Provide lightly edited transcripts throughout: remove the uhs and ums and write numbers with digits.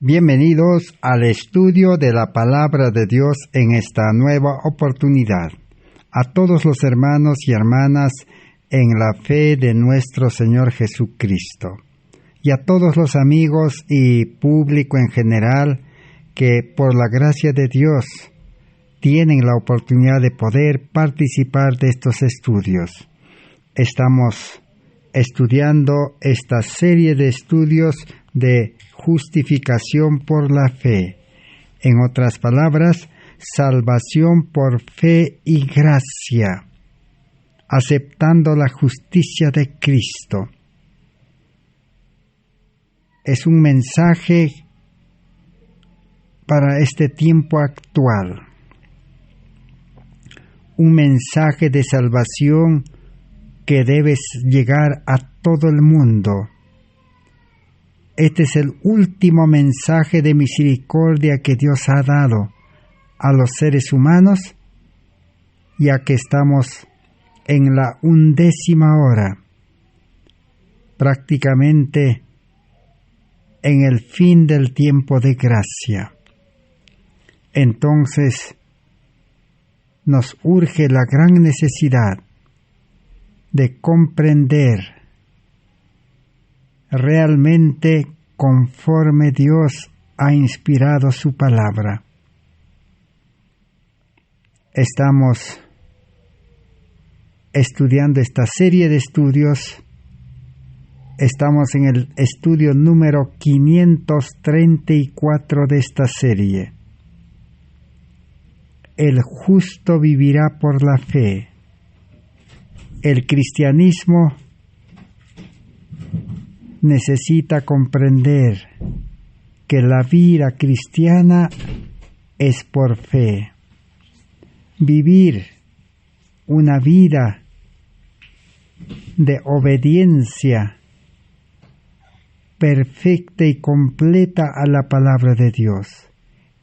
Bienvenidos al estudio de la Palabra de Dios en esta nueva oportunidad. A todos los hermanos y hermanas en la fe de nuestro Señor Jesucristo. Y a todos los amigos y público en general que por la gracia de Dios tienen la oportunidad de poder participar de estos estudios. Estamos estudiando esta serie de estudios de justificación por la fe. En otras palabras, salvación por fe y gracia, aceptando la justicia de Cristo. Es un mensaje para este tiempo actual, un mensaje de salvación que debe llegar a todo el mundo. Este es el último mensaje de misericordia que Dios ha dado a los seres humanos, ya que estamos en la 11ª hora, prácticamente en el fin del tiempo de gracia. Entonces, nos urge la gran necesidad de comprender realmente conforme Dios ha inspirado su palabra. Estamos estudiando esta serie de estudios. Estamos en el estudio número 534 de esta serie. El justo vivirá por la fe. El cristianismo necesita comprender que la vida cristiana es por fe. Vivir una vida de obediencia perfecta y completa a la palabra de Dios.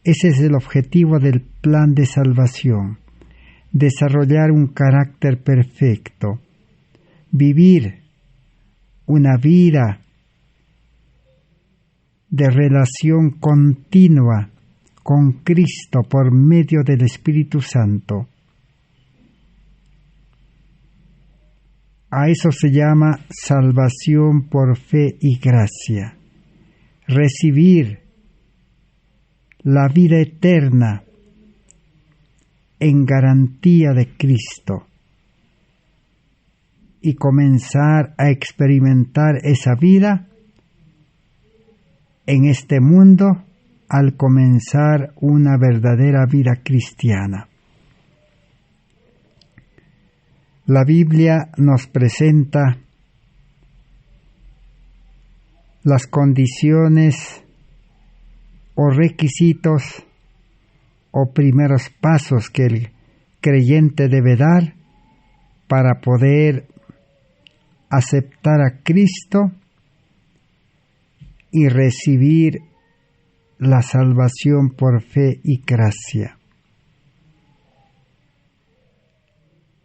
Ese es el objetivo del plan de salvación. Desarrollar un carácter perfecto. Vivir una vida de relación continua con Cristo por medio del Espíritu Santo. A eso se llama salvación por fe y gracia. Recibir la vida eterna en garantía de Cristo y comenzar a experimentar esa vida en este mundo al comenzar una verdadera vida cristiana. La Biblia nos presenta las condiciones o requisitos o primeros pasos que el creyente debe dar para poder aceptar a Cristo y recibir la salvación por fe y gracia.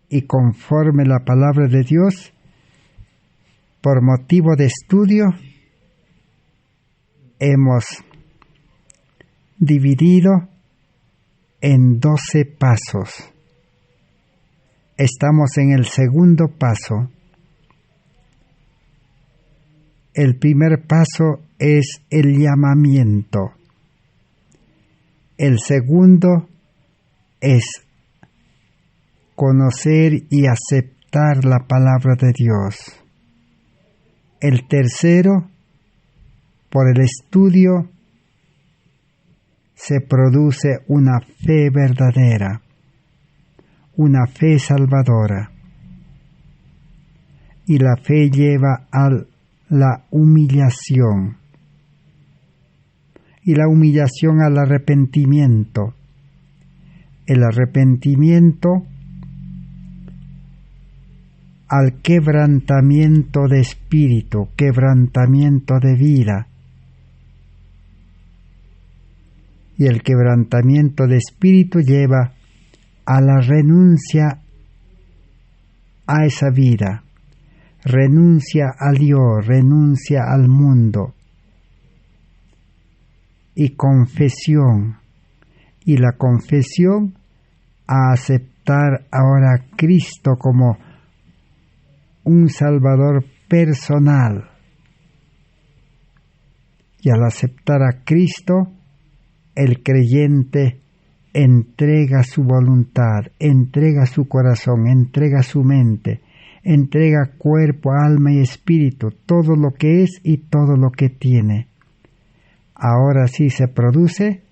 Y conforme la palabra de Dios, por motivo de estudio, hemos dividido en 12 pasos. Estamos en el segundo paso. El primer paso es el llamamiento. El segundo es conocer y aceptar la palabra de Dios. El tercero, por el estudio, se produce una fe verdadera, una fe salvadora. Y la fe lleva a la humillación. Y la humillación al arrepentimiento. El arrepentimiento al quebrantamiento de espíritu, quebrantamiento de vida. Y el quebrantamiento de espíritu lleva a la renuncia a esa vida, renuncia a Dios, renuncia al mundo. y confesión. Y la confesión a aceptar ahora a Cristo como un Salvador personal. Y al aceptar a Cristo, el creyente entrega su voluntad, entrega su corazón, entrega su mente, entrega cuerpo, alma y espíritu, todo lo que es y todo lo que tiene. Ahora sí se produce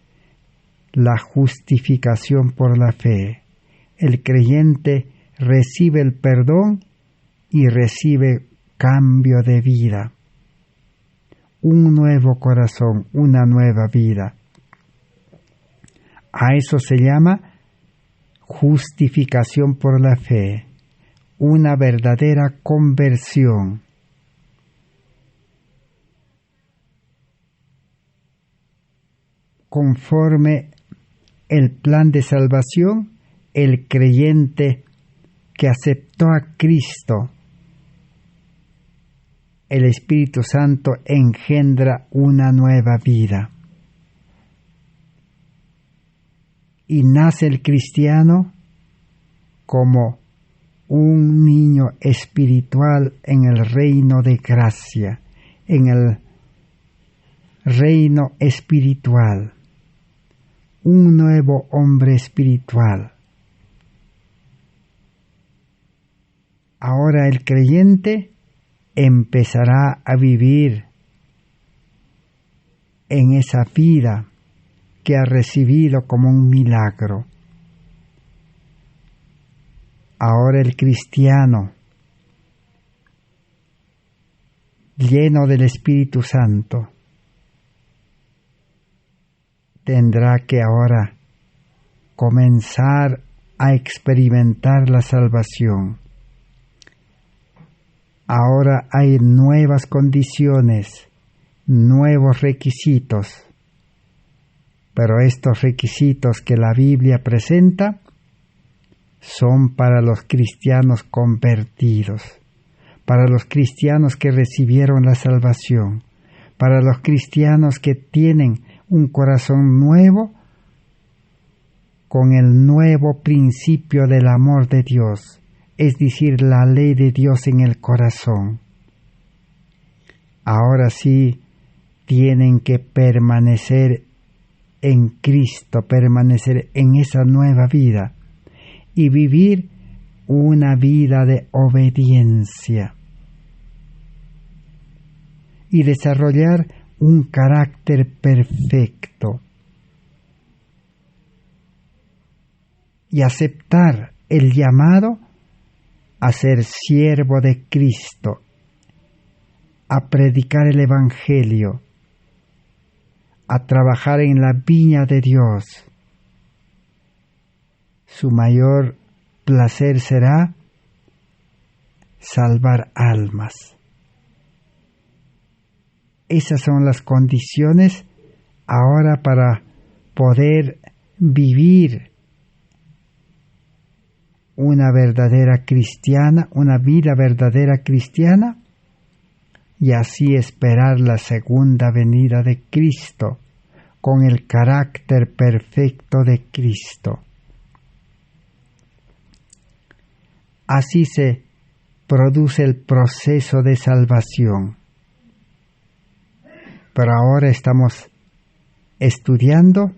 la justificación por la fe. El creyente recibe el perdón y recibe cambio de vida, un nuevo corazón, una nueva vida. A eso se llama justificación por la fe, una verdadera conversión. Conforme el plan de salvación, el creyente que aceptó a Cristo, el Espíritu Santo engendra una nueva vida. Y nace el cristiano como un niño espiritual en el reino de gracia, en el reino espiritual, un nuevo hombre espiritual. Ahora el creyente empezará a vivir en esa vida que ha recibido como un milagro. Ahora el cristiano, lleno del Espíritu Santo, tendrá que ahora comenzar a experimentar la salvación. Ahora hay nuevas condiciones, nuevos requisitos, pero estos requisitos que la Biblia presenta son para los cristianos convertidos, para los cristianos que recibieron la salvación, para los cristianos que tienen un corazón nuevo con el nuevo principio del amor de Dios, es decir, la ley de Dios en el corazón. Ahora sí tienen que permanecer en Cristo, permanecer en esa nueva vida y vivir una vida de obediencia y desarrollar un carácter perfecto y aceptar el llamado a ser siervo de Cristo, a predicar el Evangelio, a trabajar en la viña de Dios. Su mayor placer será salvar almas. Esas son las condiciones ahora para poder vivir una verdadera cristiana, una vida verdadera cristiana, y así esperar la segunda venida de Cristo con el carácter perfecto de Cristo. Así se produce el proceso de salvación. Pero ahora estamos estudiando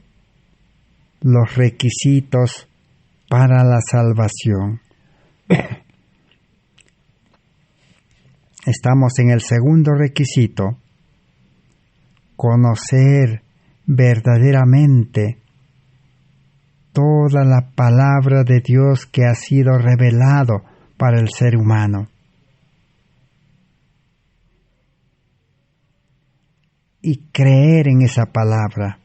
los requisitos para la salvación. Estamos en el segundo requisito: conocer verdaderamente toda la palabra de Dios que ha sido revelado para el ser humano. Y creer en esa palabra.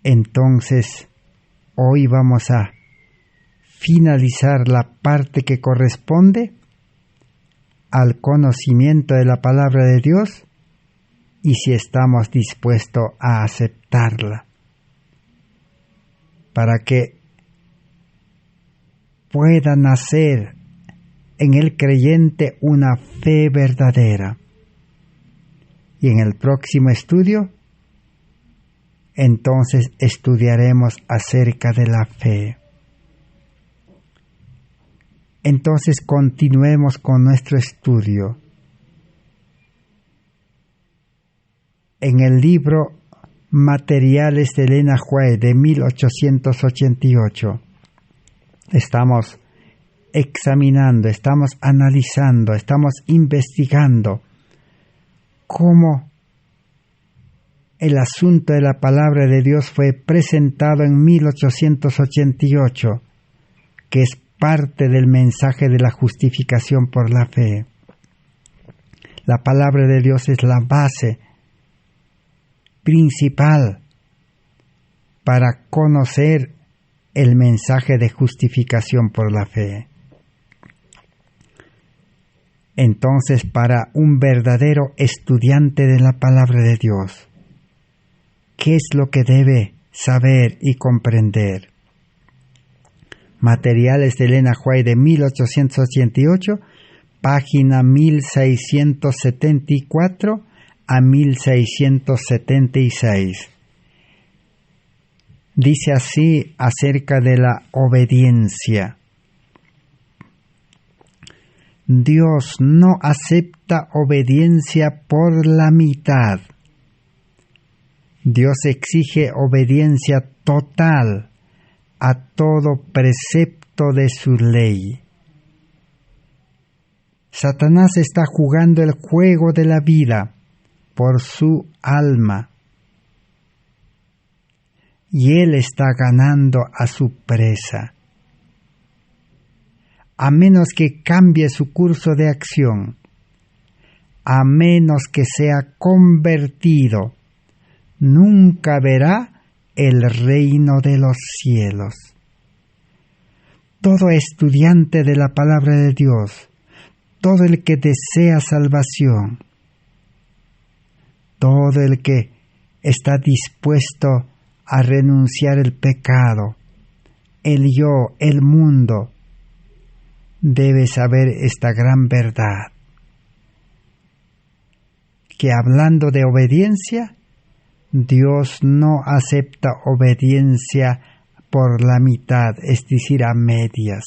Entonces, hoy vamos a finalizar la parte que corresponde al conocimiento de la palabra de Dios y si estamos dispuestos a aceptarla, para que pueda nacer en el creyente una fe verdadera. Y en el próximo estudio, entonces estudiaremos acerca de la fe. Entonces continuemos con nuestro estudio. En el libro Materiales de Elena White de 1888, estamos examinando, estamos analizando, estamos investigando cómo el asunto de la palabra de Dios fue presentado en 1888, que es parte del mensaje de la justificación por la fe. La palabra de Dios es la base principal para conocer el mensaje de justificación por la fe. Entonces, para un verdadero estudiante de la palabra de Dios, ¿qué es lo que debe saber y comprender? Materiales de Elena White de 1888, página 1674 a 1676. Dice así acerca de la obediencia. Dios no acepta obediencia por la mitad. Dios exige obediencia total a todo precepto de su ley. Satanás está jugando el juego de la vida por su alma, y él está ganando a su presa. A menos que cambie su curso de acción, a menos que sea convertido, nunca verá el reino de los cielos. Todo estudiante de la palabra de Dios, todo el que desea salvación, todo el que está dispuesto a renunciar el pecado, el yo, el mundo, debe saber esta gran verdad, que hablando de obediencia, Dios no acepta obediencia por la mitad, es decir, a medias.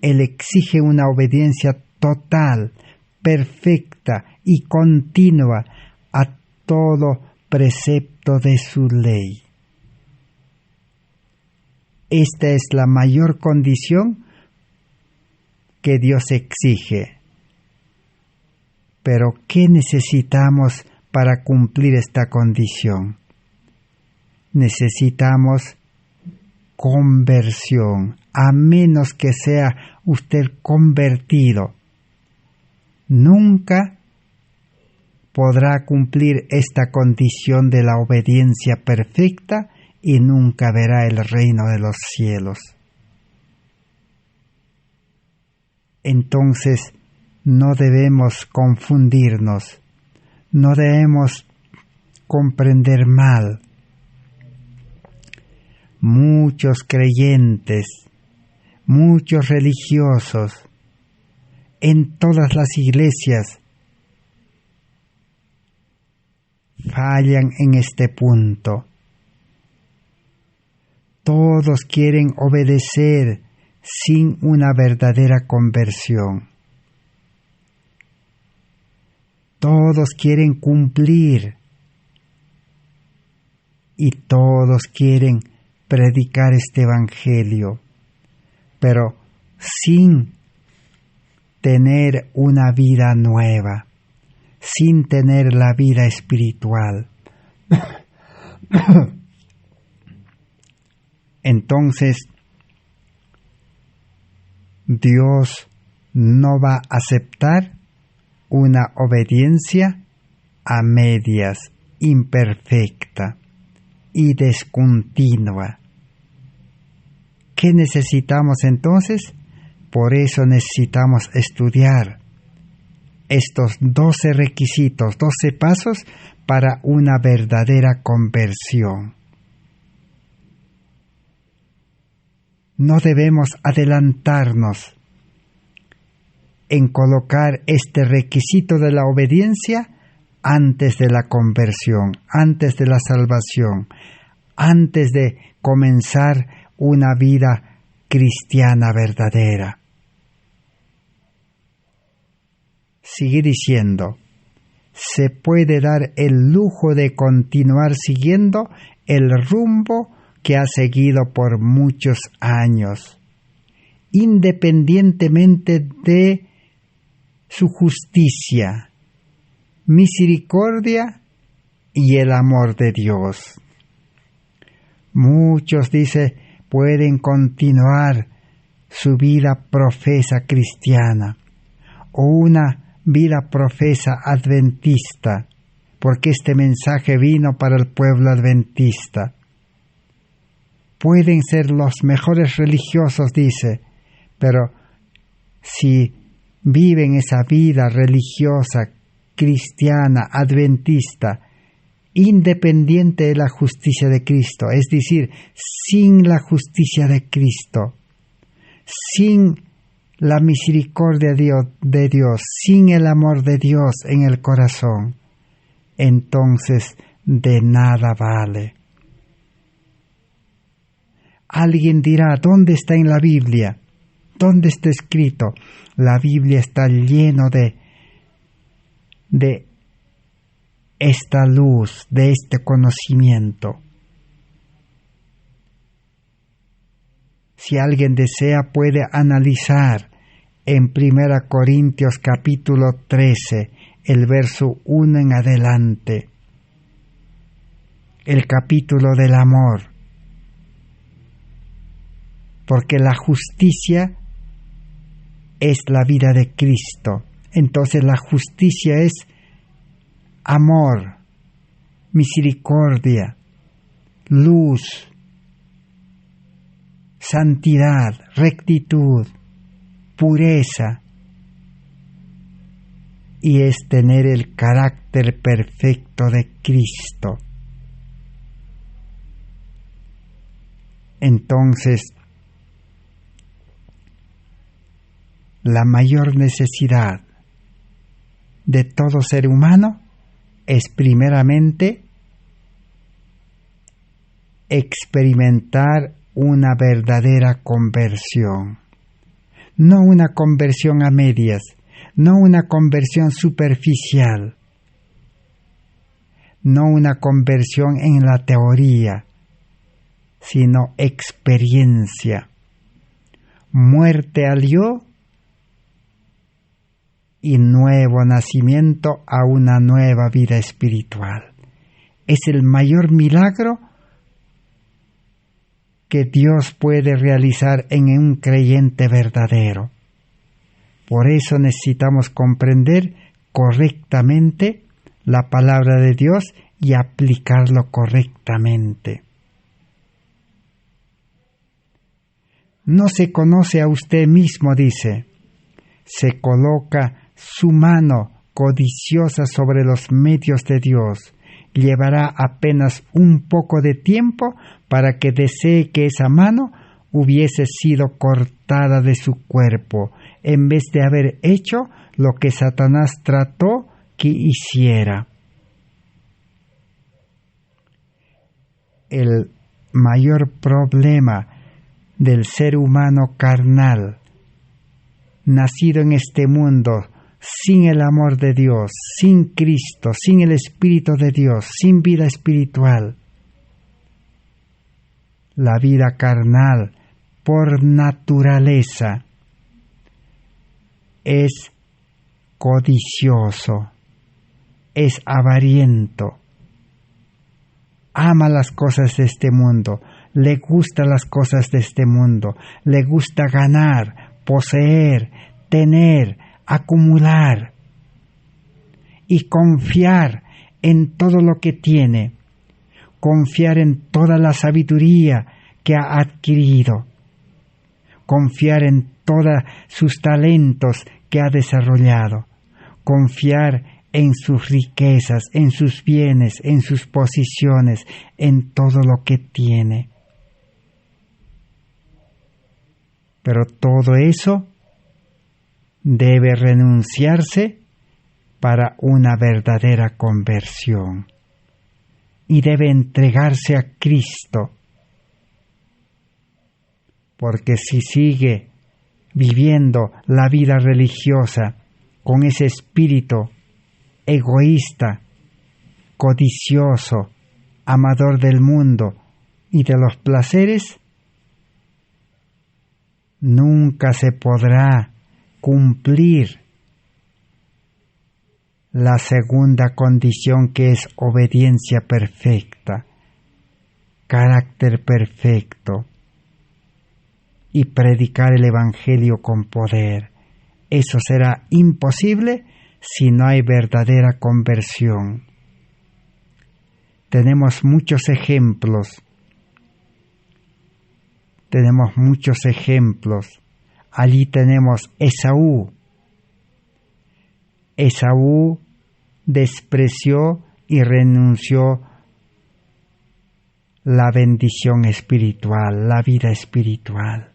Él exige una obediencia total, perfecta y continua a todo precepto de su ley. Esta es la mayor condición que Dios exige. Pero ¿qué necesitamos para cumplir esta condición? Necesitamos conversión. A menos que sea usted convertido, nunca podrá cumplir esta condición de la obediencia perfecta y nunca verá el reino de los cielos. Entonces, no debemos confundirnos, no debemos comprender mal. Muchos creyentes, muchos religiosos, en todas las iglesias, fallan en este punto. Todos quieren obedecer sin una verdadera conversión. Todos quieren cumplir y todos quieren predicar este evangelio, pero sin tener una vida nueva, sin tener la vida espiritual. Entonces, Dios no va a aceptar una obediencia a medias, imperfecta y discontinua. ¿Qué necesitamos entonces? Por eso necesitamos estudiar estos 12 requisitos, 12 pasos para una verdadera conversión. No debemos adelantarnos en colocar este requisito de la obediencia antes de la conversión, antes de la salvación, antes de comenzar una vida cristiana verdadera. Sigue diciendo, se puede dar el lujo de continuar siguiendo el rumbo que ha seguido por muchos años, independientemente de su justicia, misericordia y el amor de Dios. Muchos, dice, pueden continuar su vida profesa cristiana o una vida profesa adventista, porque este mensaje vino para el pueblo adventista. Pueden ser los mejores religiosos, dice, pero si viven esa vida religiosa, cristiana, adventista, independiente de la justicia de Cristo, es decir, sin la justicia de Cristo, sin la misericordia de Dios, sin el amor de Dios en el corazón, entonces de nada vale. Alguien dirá, ¿dónde está en la Biblia? ¿Dónde está escrito? La Biblia está lleno de esta luz, de este conocimiento. Si alguien desea, puede analizar en 1 Corintios capítulo 13, el verso 1 en adelante, el capítulo del amor. Porque la justicia es la vida de Cristo. Entonces la justicia es amor, misericordia, luz, santidad, rectitud, pureza, y es tener el carácter perfecto de Cristo. Entonces, la mayor necesidad de todo ser humano es primeramente experimentar una verdadera conversión. No una conversión a medias, no una conversión superficial, no una conversión en la teoría, sino experiencia, muerte al yo y nuevo nacimiento a una nueva vida espiritual. Es el mayor milagro que Dios puede realizar en un creyente verdadero. Por eso necesitamos comprender correctamente la palabra de Dios y aplicarlo correctamente. No se conoce a usted mismo, dice. Se coloca su mano codiciosa sobre los medios de Dios. Llevará apenas un poco de tiempo para que desee que esa mano hubiese sido cortada de su cuerpo, en vez de haber hecho lo que Satanás trató que hiciera. El mayor problema del ser humano carnal, nacido en este mundo, sin el amor de Dios, sin Cristo, sin el Espíritu de Dios, sin vida espiritual. La vida carnal, por naturaleza, es codicioso, es avariento, ama las cosas de este mundo, le gustan las cosas de este mundo, le gusta ganar, poseer, tener, acumular y confiar en todo lo que tiene, confiar en toda la sabiduría que ha adquirido, confiar en todos sus talentos que ha desarrollado, confiar en sus riquezas, en sus bienes, en sus posiciones, en todo lo que tiene. Pero todo eso debe renunciarse para una verdadera conversión y debe entregarse a Cristo, porque si sigue viviendo la vida religiosa con ese espíritu egoísta, codicioso, amador del mundo y de los placeres, nunca se podrá cumplir la segunda condición, que es obediencia perfecta, carácter perfecto y predicar el Evangelio con poder. Eso será imposible si no hay verdadera conversión. Tenemos muchos ejemplos. Allí tenemos Esaú. Esaú despreció y renunció la bendición espiritual, la vida espiritual.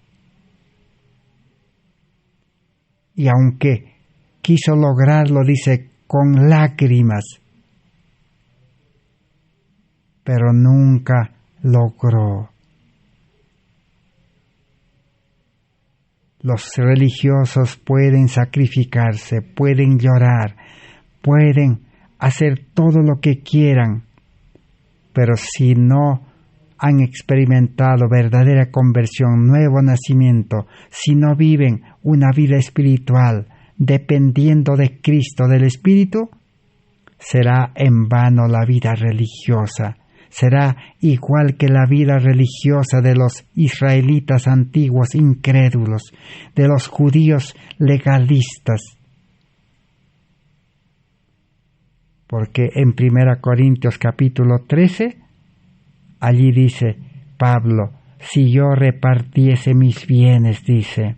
Y aunque quiso lograrlo, dice, con lágrimas, pero nunca logró. Los religiosos pueden sacrificarse, pueden llorar, pueden hacer todo lo que quieran, pero si no han experimentado verdadera conversión, nuevo nacimiento, si no viven una vida espiritual dependiendo de Cristo, del Espíritu, será en vano la vida religiosa. Será igual que la vida religiosa de los israelitas antiguos incrédulos, de los judíos legalistas. Porque en 1 Corintios capítulo 13, allí dice Pablo, si yo repartiese mis bienes, dice,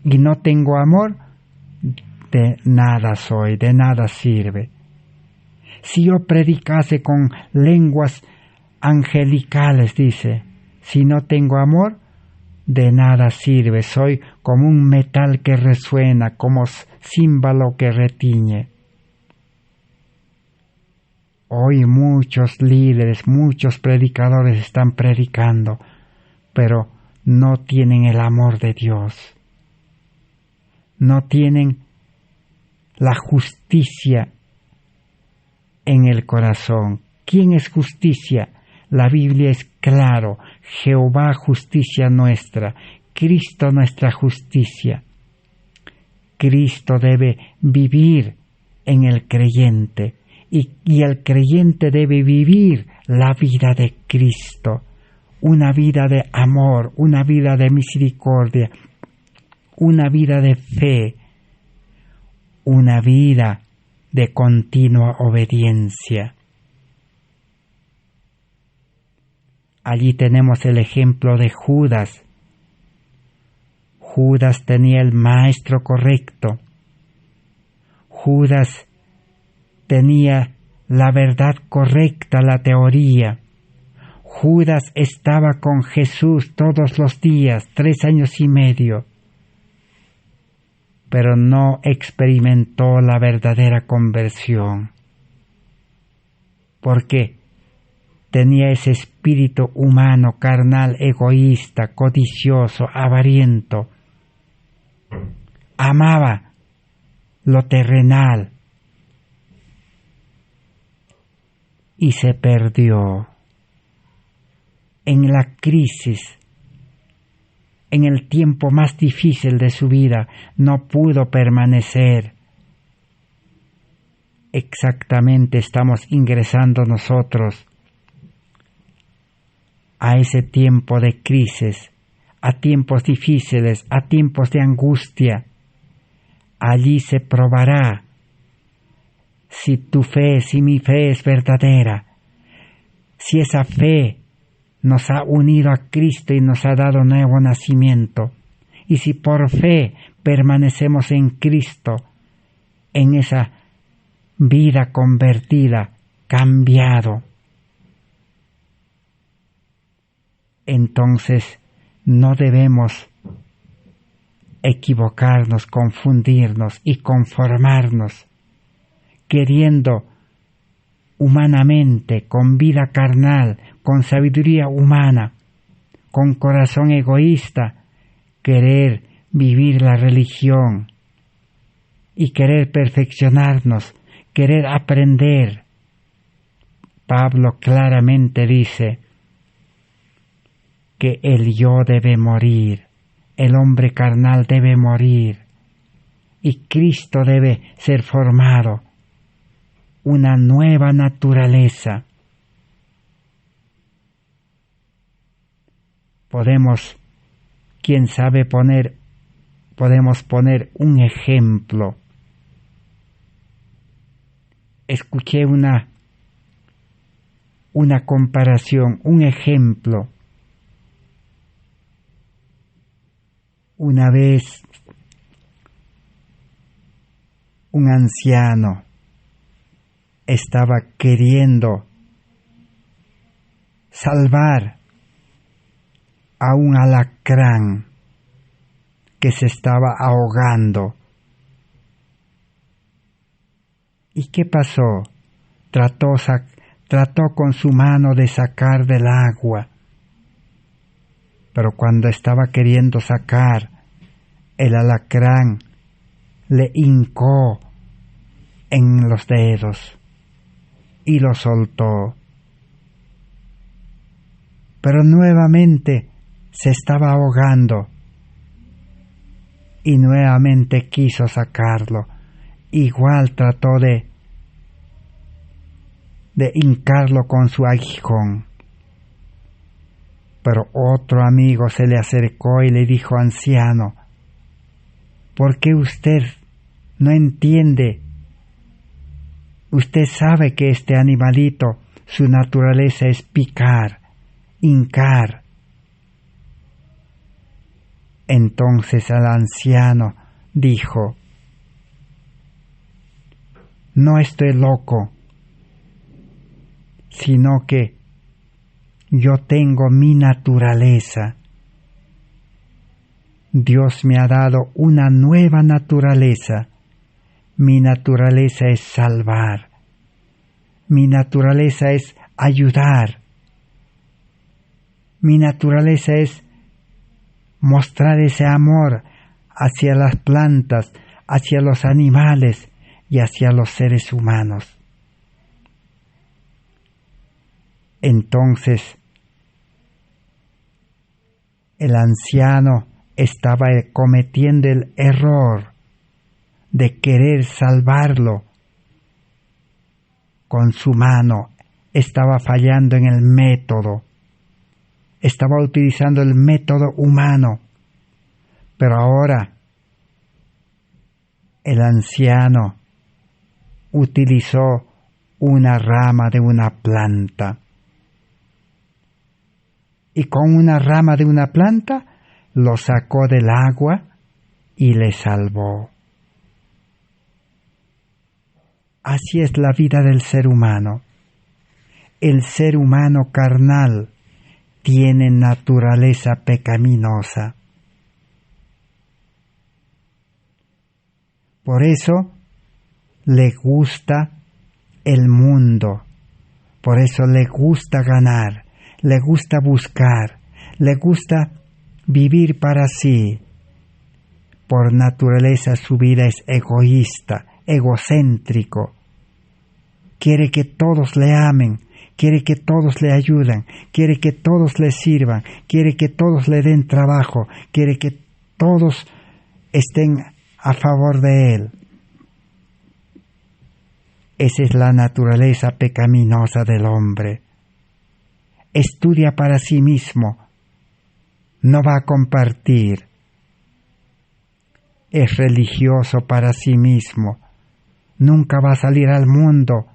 y no tengo amor, de nada soy, de nada sirve. Si yo predicase con lenguas angelicales, dice, si no tengo amor, de nada sirve. Soy como un metal que resuena, como címbalo que retiñe. Hoy muchos líderes, muchos predicadores están predicando, pero no tienen el amor de Dios. No tienen la justicia en el corazón. ¿Quién es justicia? La Biblia es claro. Jehová justicia nuestra. Cristo nuestra justicia. Cristo debe vivir en el creyente y el creyente debe vivir la vida de Cristo. Una vida de amor, una vida de misericordia, una vida de fe, una vida de continua obediencia. Allí tenemos el ejemplo de Judas. Judas tenía el maestro correcto. Judas tenía la verdad correcta, la teoría. Judas estaba con Jesús todos los días, 3 años y medio. Pero no experimentó la verdadera conversión, porque tenía ese espíritu humano, carnal, egoísta, codicioso, avariento. Amaba lo terrenal y se perdió en la crisis. En el tiempo más difícil de su vida, no pudo permanecer. Exactamente estamos ingresando nosotros a ese tiempo de crisis, a tiempos difíciles, a tiempos de angustia. Allí se probará si tu fe, si mi fe es verdadera, si esa fe nos ha unido a Cristo y nos ha dado nuevo nacimiento, y si por fe permanecemos en Cristo, en esa vida convertida, cambiado, entonces no debemos equivocarnos, confundirnos y conformarnos queriendo humanamente, con vida carnal, con sabiduría humana, con corazón egoísta, querer vivir la religión y querer perfeccionarnos, querer aprender. Pablo claramente dice que el yo debe morir, el hombre carnal debe morir y Cristo debe ser formado, una nueva naturaleza. Podemos, quién sabe, podemos poner un ejemplo. Escuché una comparación, un ejemplo. Una vez un anciano estaba queriendo salvar a un alacrán que se estaba ahogando. ¿Y qué pasó? Trató con su mano de sacar del agua, pero cuando estaba queriendo sacar, el alacrán le hincó en los dedos y lo soltó. Pero nuevamente se estaba ahogando y nuevamente quiso sacarlo. Igual trató de hincarlo con su aguijón. Pero otro amigo se le acercó y le dijo: anciano, ¿por qué usted no entiende? Usted sabe que este animalito, su naturaleza es picar, hincar. Entonces el anciano dijo: no estoy loco, sino que yo tengo mi naturaleza. Dios me ha dado una nueva naturaleza. Mi naturaleza es salvar. Mi naturaleza es ayudar. Mi naturaleza es mostrar ese amor hacia las plantas, hacia los animales y hacia los seres humanos. Entonces, el anciano estaba cometiendo el error de querer salvarlo con su mano. Estaba fallando en el método. Estaba utilizando el método humano. Pero ahora el anciano utilizó una rama de una planta. Y con una rama de una planta lo sacó del agua y le salvó. Así es la vida del ser humano. El ser humano carnal tiene naturaleza pecaminosa. Por eso le gusta el mundo, por eso le gusta ganar, le gusta buscar, le gusta vivir para sí. Por naturaleza su vida es egoísta, egocéntrico. Quiere que todos le amen, quiere que todos le ayuden, quiere que todos le sirvan, quiere que todos le den trabajo, quiere que todos estén a favor de él. Esa es la naturaleza pecaminosa del hombre. Estudia para sí mismo, no va a compartir. Es religioso para sí mismo, nunca va a salir al mundo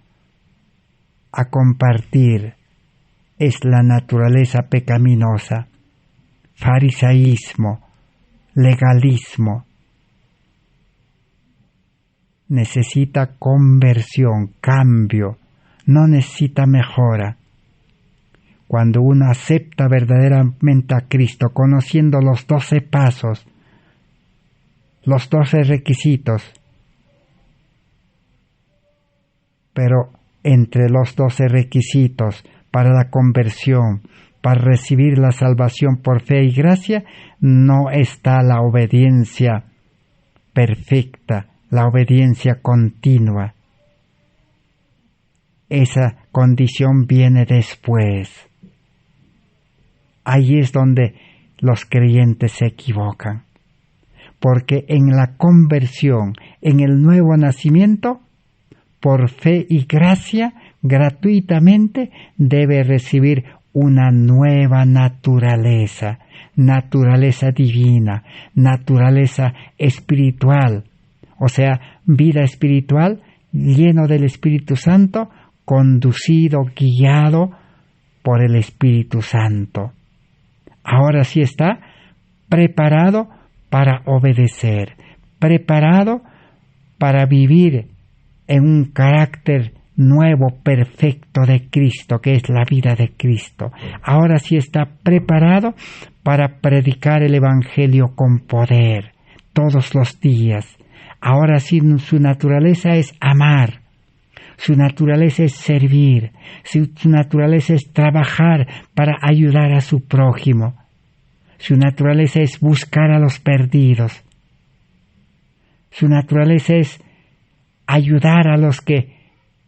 a compartir. Es la naturaleza pecaminosa, farisaísmo, legalismo. Necesita conversión, cambio, no necesita mejora. Cuando uno acepta verdaderamente a Cristo, conociendo los 12 pasos, los 12 requisitos, Pero entre los 12 requisitos para la conversión, para recibir la salvación por fe y gracia, no está la obediencia perfecta, la obediencia continua. Esa condición viene después. Ahí es donde los creyentes se equivocan, porque en la conversión, en el nuevo nacimiento, por fe y gracia, gratuitamente debe recibir una nueva naturaleza, naturaleza divina, naturaleza espiritual, o sea, vida espiritual, lleno del Espíritu Santo, conducido, guiado por el Espíritu Santo. Ahora sí está preparado para obedecer, preparado para vivir en un carácter nuevo, perfecto de Cristo, que es la vida de Cristo. Ahora sí está preparado para predicar el Evangelio con poder todos los días. Ahora sí su naturaleza es amar, su naturaleza es servir, su naturaleza es trabajar para ayudar a su prójimo, su naturaleza es buscar a los perdidos, su naturaleza es ayudar a los que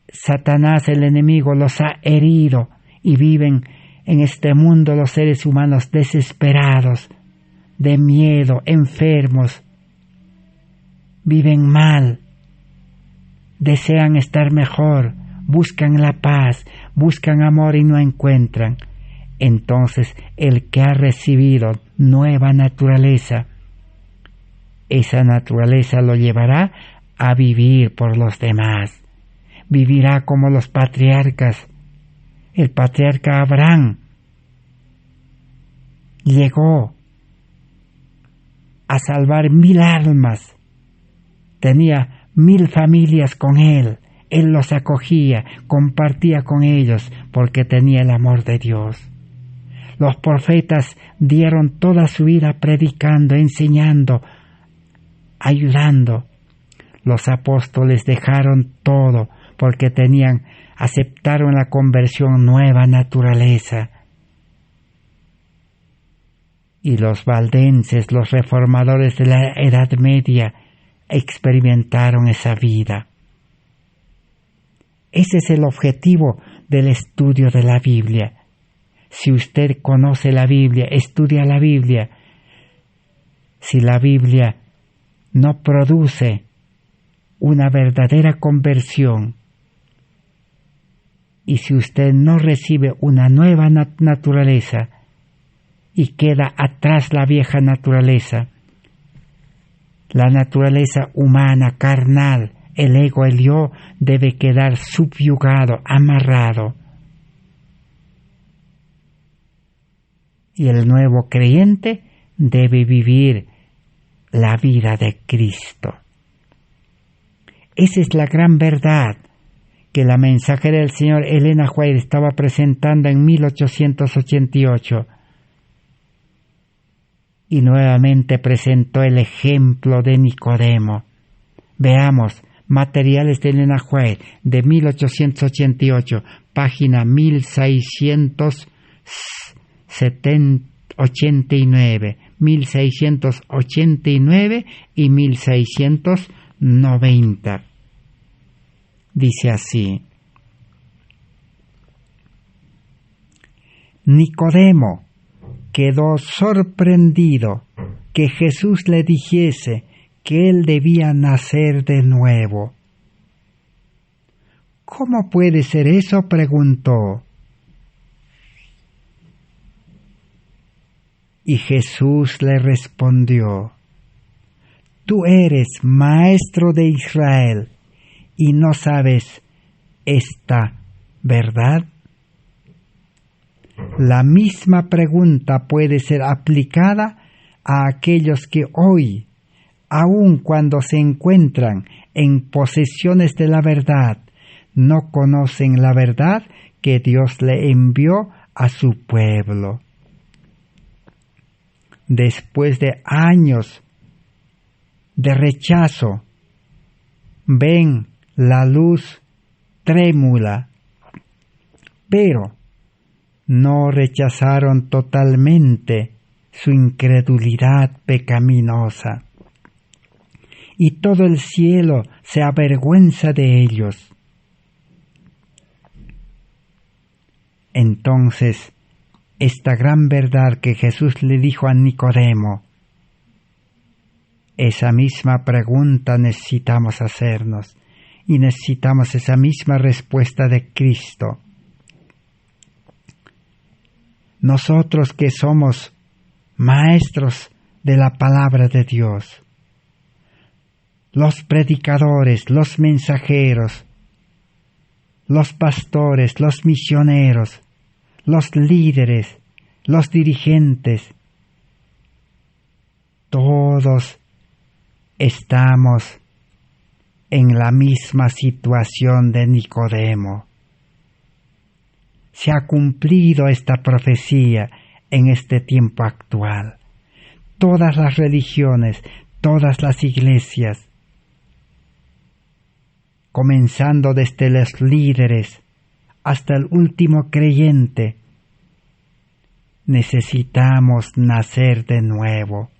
Satanás, el enemigo, los ha herido y viven en este mundo los seres humanos desesperados, de miedo, enfermos, viven mal, desean estar mejor, buscan la paz, buscan amor y no encuentran. Entonces el que ha recibido nueva naturaleza, esa naturaleza lo llevará a vivir por los demás. Vivirá como los patriarcas. El patriarca Abraham llegó a salvar 1000 almas. Tenía 1000 familias con él. Él los acogía, compartía con ellos porque tenía el amor de Dios. Los profetas dieron toda su vida predicando, enseñando, ayudando. Los apóstoles dejaron todo porque aceptaron la conversión, nueva naturaleza. Y los valdenses, los reformadores de la Edad Media, experimentaron esa vida. Ese es el objetivo del estudio de la Biblia. Si usted conoce la Biblia, estudia la Biblia, si la Biblia no produce una verdadera conversión, y si usted no recibe una nueva naturaleza y queda atrás la vieja naturaleza, la naturaleza humana, carnal, el ego, el yo, debe quedar subyugado, amarrado. Y el nuevo creyente debe vivir la vida de Cristo. Esa es la gran verdad que la mensajera del Señor Elena White estaba presentando en 1888. Y nuevamente presentó el ejemplo de Nicodemo. Veamos, Materiales de Elena White, de 1888, página 1689, 1689 y 1690. Dice así: Nicodemo quedó sorprendido que Jesús le dijese que él debía nacer de nuevo. ¿Cómo puede ser eso?, preguntó. Y Jesús le respondió: Tú eres maestro de Israel y no sabes esta verdad. La misma pregunta puede ser aplicada a aquellos que hoy, aun cuando se encuentran en posesiones de la verdad, no conocen la verdad que Dios le envió a su pueblo. Después de años de rechazo, ven la luz trémula, pero no rechazaron totalmente su incredulidad pecaminosa, y todo el cielo se avergüenza de ellos. Entonces, esta gran verdad que Jesús le dijo a Nicodemo, esa misma pregunta necesitamos hacernos, y necesitamos esa misma respuesta de Cristo. Nosotros que somos maestros de la palabra de Dios, los predicadores, los mensajeros, los pastores, los misioneros, los líderes, los dirigentes, todos estamos en la misma situación de Nicodemo. Se ha cumplido esta profecía en este tiempo actual. Todas las religiones, todas las iglesias, comenzando desde los líderes hasta el último creyente, necesitamos nacer de nuevo,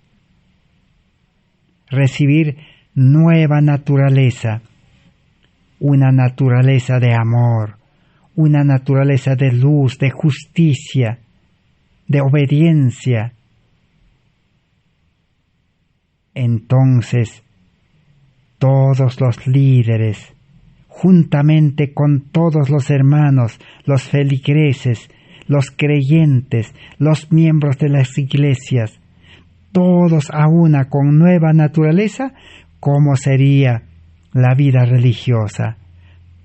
recibir nueva naturaleza, una naturaleza de amor, una naturaleza de luz, de justicia, de obediencia. Entonces, todos los líderes, juntamente con todos los hermanos, los feligreses, los creyentes, los miembros de las iglesias, todos a una con nueva naturaleza, ¿cómo sería la vida religiosa?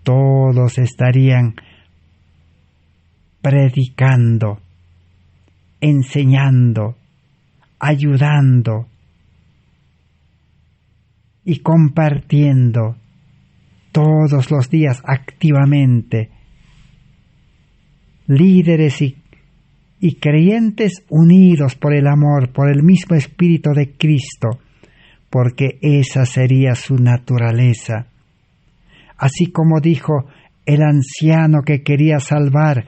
Todos estarían predicando, enseñando, ayudando y compartiendo todos los días activamente. Líderes y creyentes unidos por el amor, por el mismo Espíritu de Cristo, porque esa sería su naturaleza. Así como dijo el anciano que quería salvar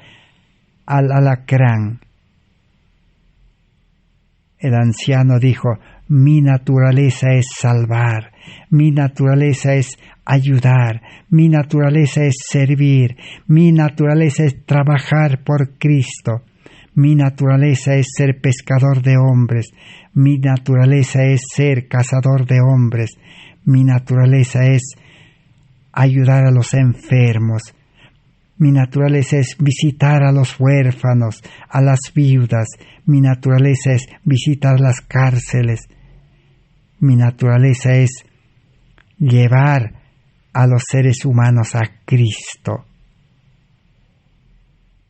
al alacrán. El anciano dijo, mi naturaleza es salvar, mi naturaleza es ayudar, mi naturaleza es servir, mi naturaleza es trabajar por Cristo, mi naturaleza es ser pescador de hombres, mi naturaleza es ser cazador de hombres, mi naturaleza es ayudar a los enfermos, mi naturaleza es visitar a los huérfanos, a las viudas, mi naturaleza es visitar las cárceles, mi naturaleza es llevar a los seres humanos a Cristo.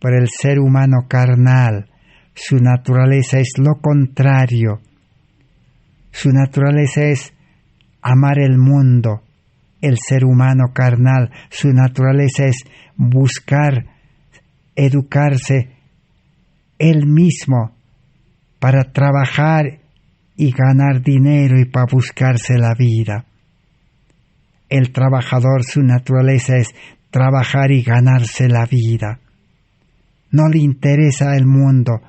Pero el ser humano carnal, su naturaleza es lo contrario. Su naturaleza es amar el mundo. El ser humano carnal, su naturaleza es buscar, educarse él mismo para trabajar y ganar dinero y para buscarse la vida. El trabajador, su naturaleza es trabajar y ganarse la vida. No le interesa el mundo,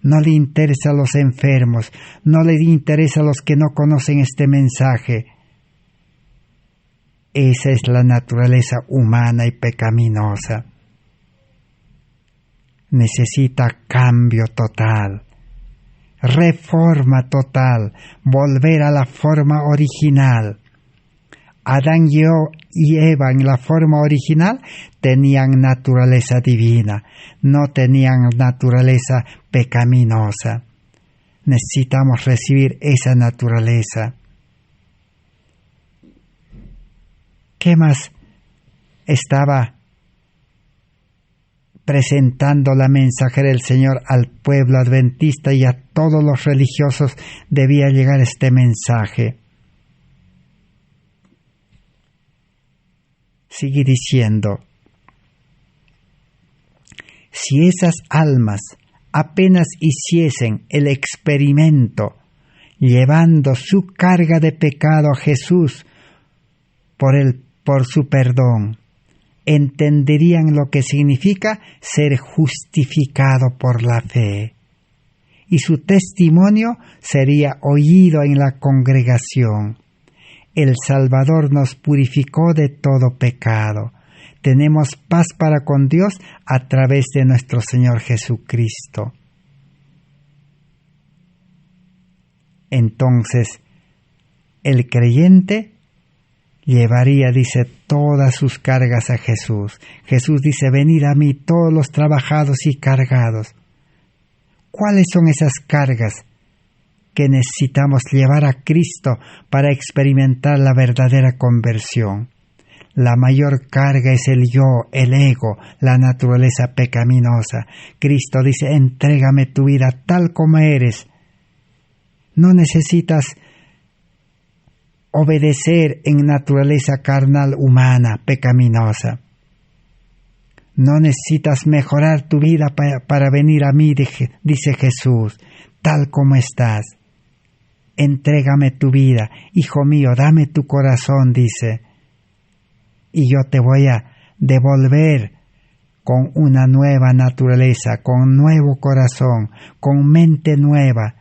no le interesa a los enfermos, no le interesa a los que no conocen este mensaje. Esa es la naturaleza humana y pecaminosa. Necesita cambio total, reforma total, volver a la forma original. Adán y Eva en la forma original tenían naturaleza divina, no tenían naturaleza pecaminosa. Necesitamos recibir esa naturaleza. ¿Qué más estaba presentando la mensajera del Señor al pueblo adventista y a todos los religiosos? Debía llegar este mensaje. Sigue diciendo, si esas almas apenas hiciesen el experimento llevando su carga de pecado a Jesús por su perdón, entenderían lo que significa ser justificado por la fe, y su testimonio sería oído en la congregación. El Salvador nos purificó de todo pecado. Tenemos paz para con Dios a través de nuestro Señor Jesucristo. Entonces, el creyente llevaría, dice, todas sus cargas a Jesús. Jesús dice, venid a mí todos los trabajados y cargados. ¿Cuáles son esas cargas que necesitamos llevar a Cristo para experimentar la verdadera conversión? La mayor carga es el yo, el ego, la naturaleza pecaminosa. Cristo dice, entrégame tu vida tal como eres. No necesitas obedecer en naturaleza carnal humana, pecaminosa. No necesitas mejorar tu vida para venir a mí, dice Jesús, tal como estás. Entrégame tu vida, hijo mío, dame tu corazón, dice, y yo te voy a devolver con una nueva naturaleza, con un nuevo corazón, con mente nueva,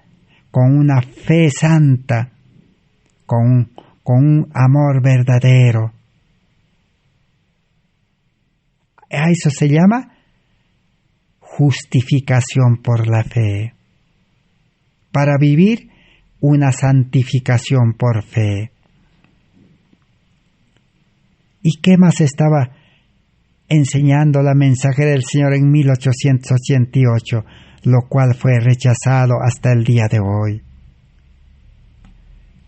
con una fe santa, con un amor verdadero. A eso se llama justificación por la fe. Para vivir una santificación por fe. ¿Y qué más estaba enseñando la mensajera del Señor en 1888, lo cual fue rechazado hasta el día de hoy?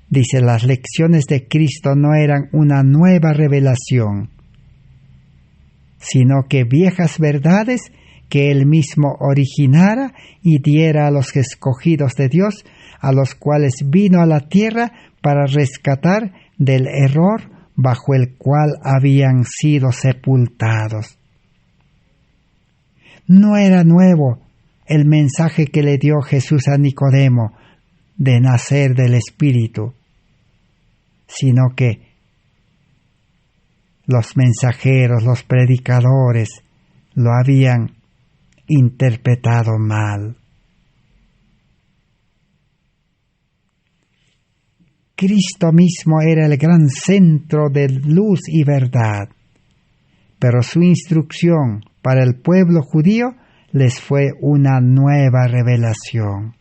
Dice, las lecciones de Cristo no eran una nueva revelación, sino que viejas verdades que Él mismo originara y diera a los escogidos de Dios, a los cuales vino a la tierra para rescatar del error bajo el cual habían sido sepultados. No era nuevo el mensaje que le dio Jesús a Nicodemo de nacer del Espíritu, sino que los mensajeros, los predicadores, lo habían interpretado mal. Cristo mismo era el gran centro de luz y verdad, pero su instrucción para el pueblo judío les fue una nueva revelación.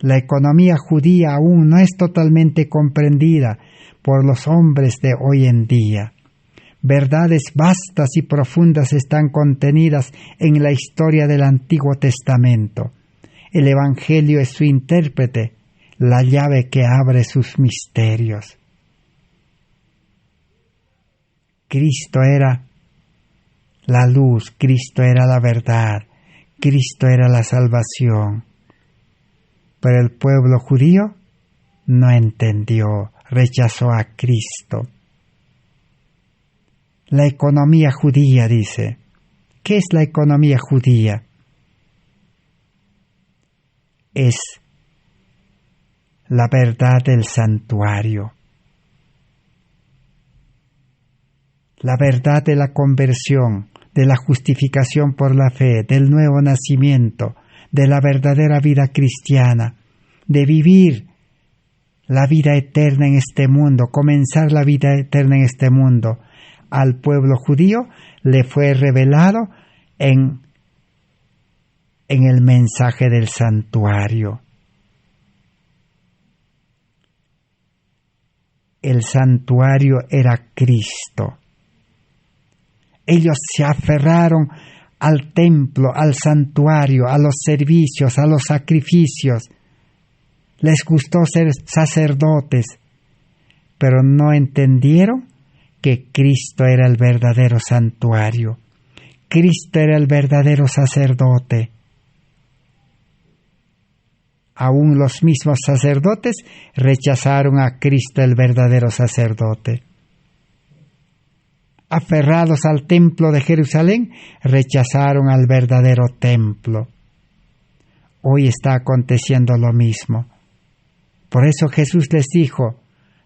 La economía judía aún no es totalmente comprendida por los hombres de hoy en día. Verdades vastas y profundas están contenidas en la historia del Antiguo Testamento. El Evangelio es su intérprete, la llave que abre sus misterios. Cristo era la luz, Cristo era la verdad, Cristo era la salvación. Pero el pueblo judío no entendió, rechazó a Cristo. La economía judía, dice. ¿Qué es la economía judía? Es la verdad del santuario, la verdad de la conversión, de la justificación por la fe, del nuevo nacimiento, de la verdadera vida cristiana, de vivir la vida eterna en este mundo, comenzar la vida eterna en este mundo. Al pueblo judío le fue revelado en el mensaje del santuario. El santuario era Cristo. Ellos se aferraron al templo, al santuario, a los servicios, a los sacrificios. Les gustó ser sacerdotes, pero no entendieron que Cristo era el verdadero santuario. Cristo era el verdadero sacerdote. Aún los mismos sacerdotes rechazaron a Cristo, el verdadero sacerdote. Aferrados al templo de Jerusalén, rechazaron al verdadero templo. Hoy está aconteciendo lo mismo. Por eso Jesús les dijo,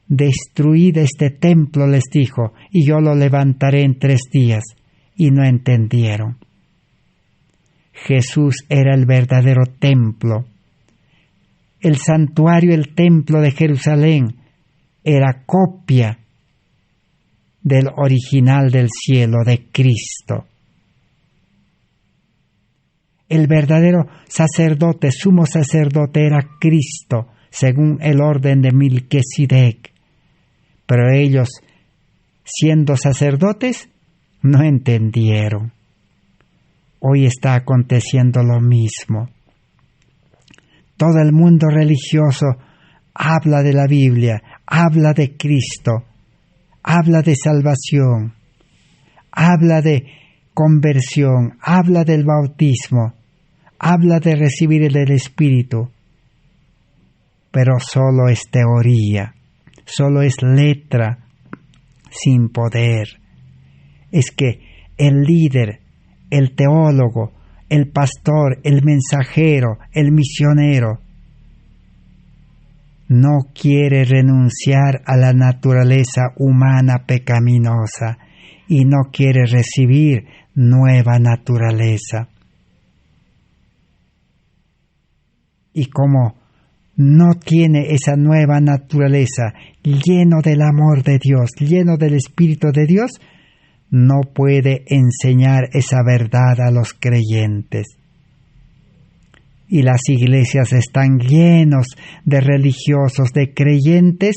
destruid este templo, les dijo, y yo lo levantaré en 3 días. Y no entendieron. Jesús era el verdadero templo. El santuario, el templo de Jerusalén, era copia del original del cielo, de Cristo. El verdadero sacerdote, sumo sacerdote, era Cristo, según el orden de Melquisedec. Pero ellos, siendo sacerdotes, no entendieron. Hoy está aconteciendo lo mismo. Todo el mundo religioso habla de la Biblia, habla de Cristo, habla de salvación, habla de conversión, habla del bautismo, habla de recibir el Espíritu, pero solo es teoría, solo es letra sin poder. Es que el líder, el teólogo, el pastor, el mensajero, el misionero, no quiere renunciar a la naturaleza humana pecaminosa y no quiere recibir nueva naturaleza. Y como no tiene esa nueva naturaleza lleno del amor de Dios, lleno del Espíritu de Dios, no puede enseñar esa verdad a los creyentes. Y las iglesias están llenos de religiosos, de creyentes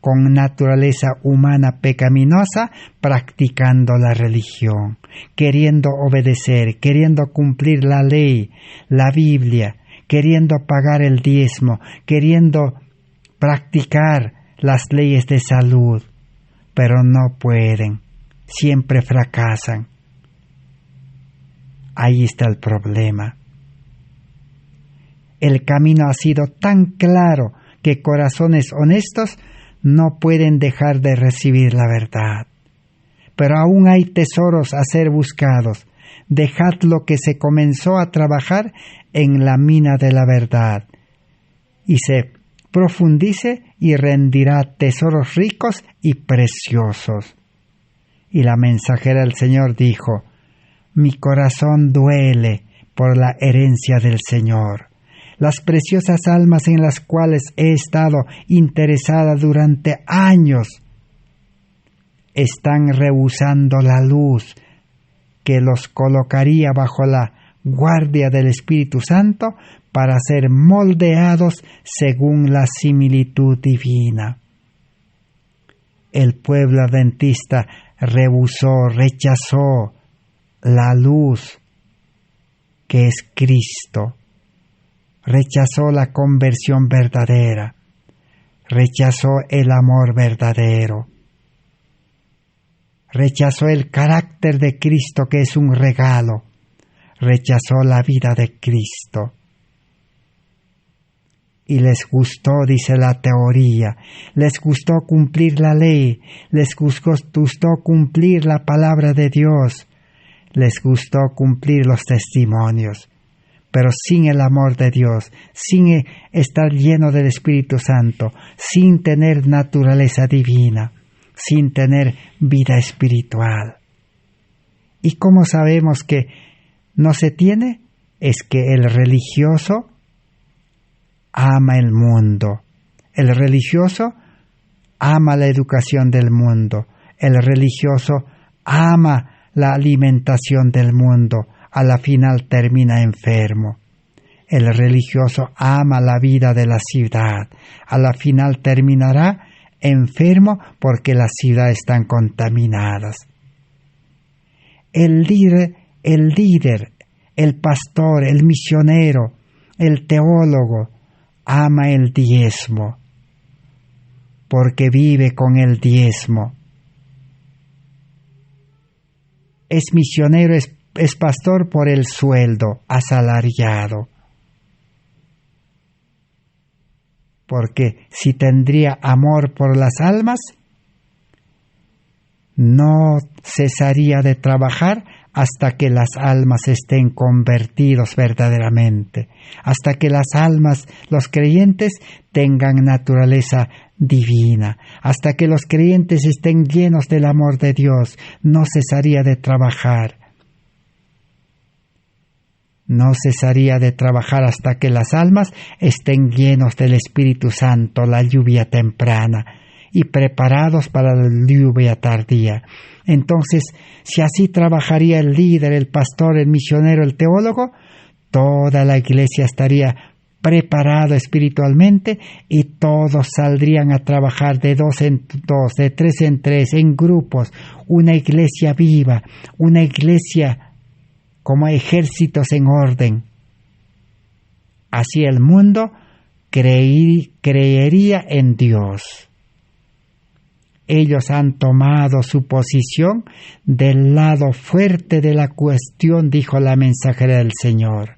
con naturaleza humana pecaminosa, practicando la religión, queriendo obedecer, queriendo cumplir la ley, la Biblia, queriendo pagar el diezmo, queriendo practicar las leyes de salud, pero no pueden, siempre fracasan. Ahí está el problema. El camino ha sido tan claro que corazones honestos no pueden dejar de recibir la verdad. Pero aún hay tesoros a ser buscados. Dejad lo que se comenzó a trabajar en la mina de la verdad, y se profundice y rendirá tesoros ricos y preciosos. Y la mensajera del Señor dijo: mi corazón duele por la herencia del Señor. Las preciosas almas en las cuales he estado interesada durante años están rehusando la luz que los colocaría bajo la guardia del Espíritu Santo para ser moldeados según la similitud divina. El pueblo adventista rechazó la luz que es Cristo. Rechazó la conversión verdadera, rechazó el amor verdadero, rechazó el carácter de Cristo, que es un regalo, rechazó la vida de Cristo. Y les gustó, dice la teoría, les gustó cumplir la ley, les gustó cumplir la palabra de Dios, les gustó cumplir los testimonios. Pero sin el amor de Dios, sin estar lleno del Espíritu Santo, sin tener naturaleza divina, sin tener vida espiritual. ¿Y cómo sabemos que no se tiene? Es que el religioso ama el mundo. El religioso ama la educación del mundo. El religioso ama la alimentación del mundo. A la final termina enfermo. El religioso ama la vida de la ciudad. A la final terminará enfermo porque las ciudades están contaminadas. El líder, el pastor, el misionero, el teólogo, ama el diezmo porque vive con el diezmo. Es misionero, es pastor por el sueldo, asalariado. Porque si tendría amor por las almas, no cesaría de trabajar hasta que las almas estén convertidos verdaderamente, hasta que las almas, los creyentes, tengan naturaleza divina, hasta que los creyentes estén llenos del amor de Dios. No cesaría de trabajar. No cesaría de trabajar hasta que las almas estén llenos del Espíritu Santo, la lluvia temprana, y preparados para la lluvia tardía. Entonces, si así trabajaría el líder, el pastor, el misionero, el teólogo, toda la iglesia estaría preparada espiritualmente y todos saldrían a trabajar de 2 en 2, de 3 en 3, en grupos, una iglesia viva, una iglesia como ejércitos en orden. Así el mundo creería en Dios. Ellos han tomado su posición del lado fuerte de la cuestión, dijo la mensajera del Señor.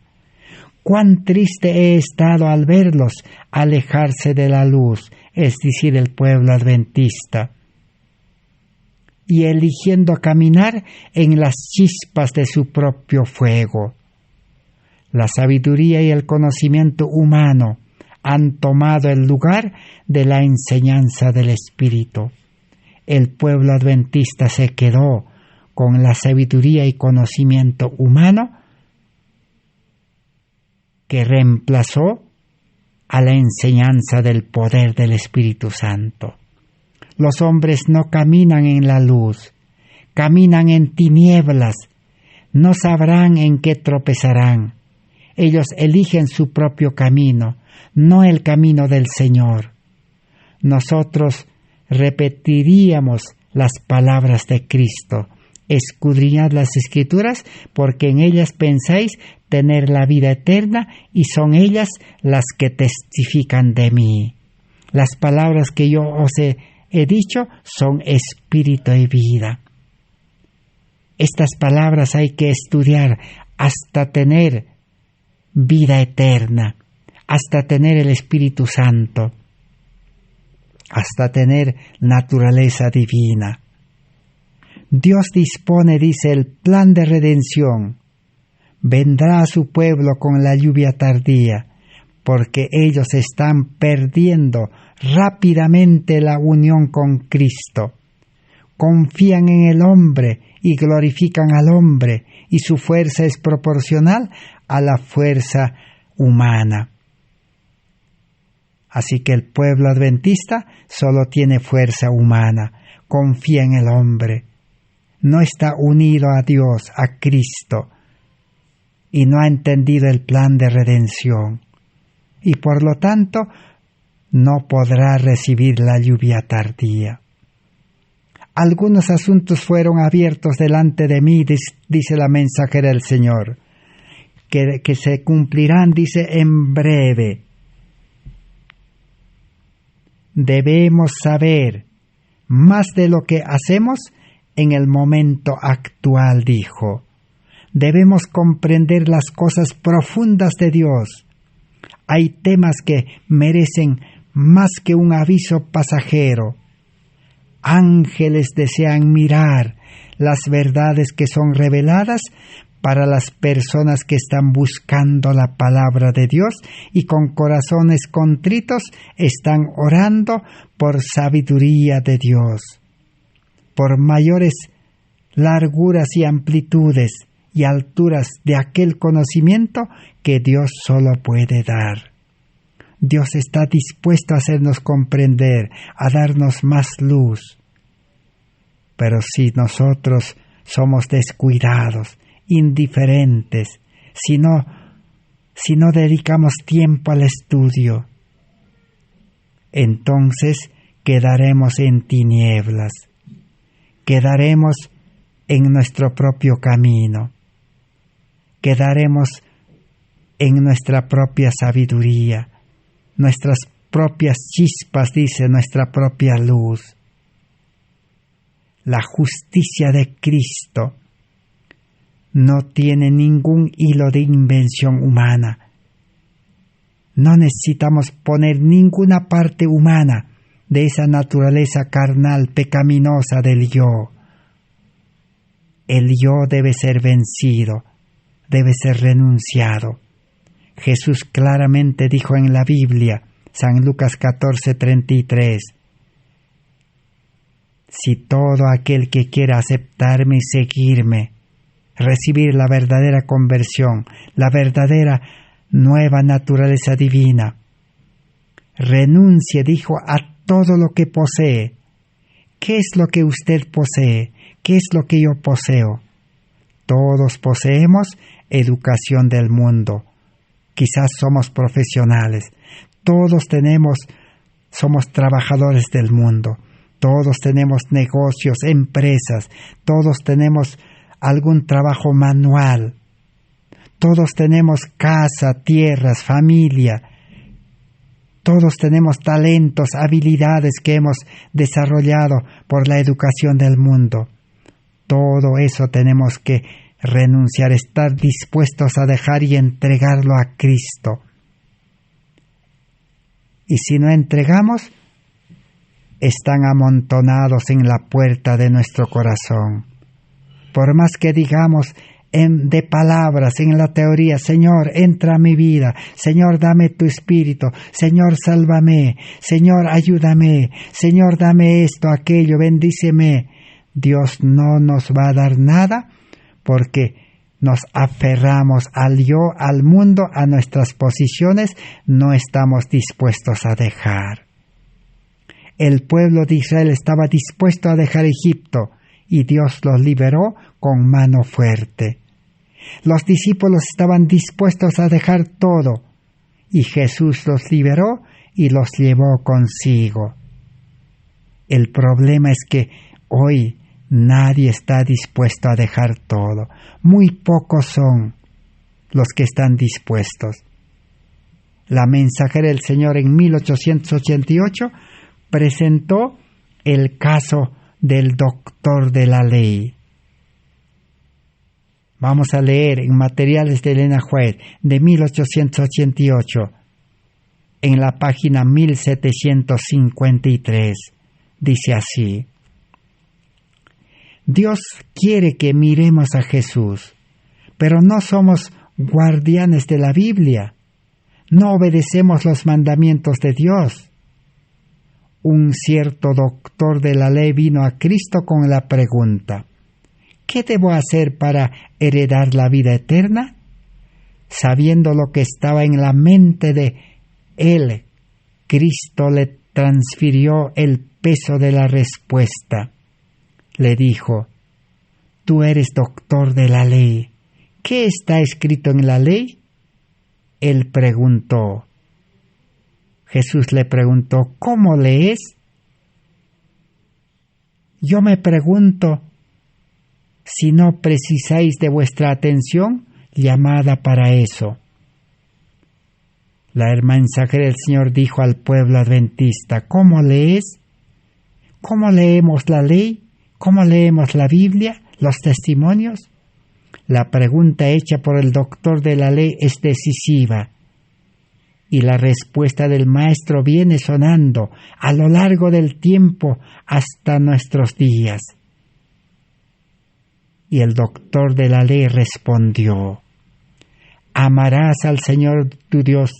Cuán triste he estado al verlos alejarse de la luz, es decir, el pueblo adventista, y eligiendo caminar en las chispas de su propio fuego. La sabiduría y el conocimiento humano han tomado el lugar de la enseñanza del Espíritu. El pueblo adventista se quedó con la sabiduría y conocimiento humano que reemplazó a la enseñanza del poder del Espíritu Santo. Los hombres no caminan en la luz, caminan en tinieblas, no sabrán en qué tropezarán. Ellos eligen su propio camino, no el camino del Señor. Nosotros repetiríamos las palabras de Cristo: escudriñad las Escrituras, porque en ellas pensáis tener la vida eterna, y son ellas las que testifican de mí. Las palabras que yo os he dicho son espíritu y vida. Estas palabras hay que estudiar hasta tener vida eterna, hasta tener el Espíritu Santo, hasta tener naturaleza divina. Dios dispone, dice, el plan de redención. Vendrá a su pueblo con la lluvia tardía, porque ellos están perdiendo rápidamente la unión con Cristo. Confían en el hombre y glorifican al hombre, y su fuerza es proporcional a la fuerza humana. Así que el pueblo adventista solo tiene fuerza humana, confía en el hombre, no está unido a Dios, a Cristo, y no ha entendido el plan de redención, y por lo tanto no podrá recibir la lluvia tardía. Algunos asuntos fueron abiertos delante de mí, dice la mensajera del Señor, que se cumplirán, dice, en breve. Debemos saber más de lo que hacemos en el momento actual, dijo. Debemos comprender las cosas profundas de Dios. Hay temas que merecen más que un aviso pasajero. Ángeles desean mirar las verdades que son reveladas para las personas que están buscando la palabra de Dios y con corazones contritos están orando por sabiduría de Dios, por mayores larguras y amplitudes y alturas de aquel conocimiento que Dios solo puede dar. Dios está dispuesto a hacernos comprender, a darnos más luz. Pero si nosotros somos descuidados, indiferentes, si no dedicamos tiempo al estudio, entonces quedaremos en tinieblas, quedaremos en nuestro propio camino, quedaremos en nuestra propia sabiduría, nuestras propias chispas, dice, nuestra propia luz. La justicia de Cristo no tiene ningún hilo de invención humana. No necesitamos poner ninguna parte humana de esa naturaleza carnal pecaminosa del yo. El yo debe ser vencido, debe ser renunciado. Jesús claramente dijo en la Biblia, San Lucas 14:33, si todo aquel que quiera aceptarme y seguirme, recibir la verdadera conversión, la verdadera nueva naturaleza divina, renuncie, dijo, a todo lo que posee. ¿Qué es lo que usted posee? ¿Qué es lo que yo poseo? Todos poseemos educación del mundo. Quizás somos profesionales. Todos somos trabajadores del mundo. Todos tenemos negocios, empresas. Todos tenemos algún trabajo manual. Todos tenemos casa, tierras, familia. Todos tenemos talentos, habilidades que hemos desarrollado por la educación del mundo. Todo eso tenemos que renunciar, estar dispuestos a dejar y entregarlo a Cristo. Y si no entregamos, están amontonados en la puerta de nuestro corazón. Por más que digamos de palabras, en la teoría, Señor, entra a mi vida, Señor, dame tu espíritu, Señor, sálvame, Señor, ayúdame, Señor, dame esto, aquello, bendíceme. Dios no nos va a dar nada porque nos aferramos al yo, al mundo, a nuestras posiciones, no estamos dispuestos a dejar. El pueblo de Israel estaba dispuesto a dejar Egipto y Dios los liberó con mano fuerte. Los discípulos estaban dispuestos a dejar todo y Jesús los liberó y los llevó consigo. El problema es que hoy nadie está dispuesto a dejar todo. Muy pocos son los que están dispuestos. La mensajera del Señor en 1888 presentó el caso del doctor de la ley. Vamos a leer en Materiales de Elena White de 1888, en la página 1753. Dice así: Dios quiere que miremos a Jesús, pero no somos guardianes de la Biblia. No obedecemos los mandamientos de Dios. Un cierto doctor de la ley vino a Cristo con la pregunta: ¿qué debo hacer para heredar la vida eterna? Sabiendo lo que estaba en la mente de él, Cristo le transfirió el peso de la respuesta. Le dijo: tú eres doctor de la ley. ¿Qué está escrito en la ley? Él preguntó. Jesús le preguntó: ¿cómo lees? Yo me pregunto si no precisáis de vuestra atención llamada para eso. La mensajera del Señor dijo al pueblo adventista: ¿cómo lees? ¿Cómo leemos la ley? ¿Cómo leemos la Biblia? ¿Los testimonios? La pregunta hecha por el doctor de la ley es decisiva. Y la respuesta del Maestro viene sonando a lo largo del tiempo hasta nuestros días. Y el doctor de la ley respondió: amarás al Señor tu Dios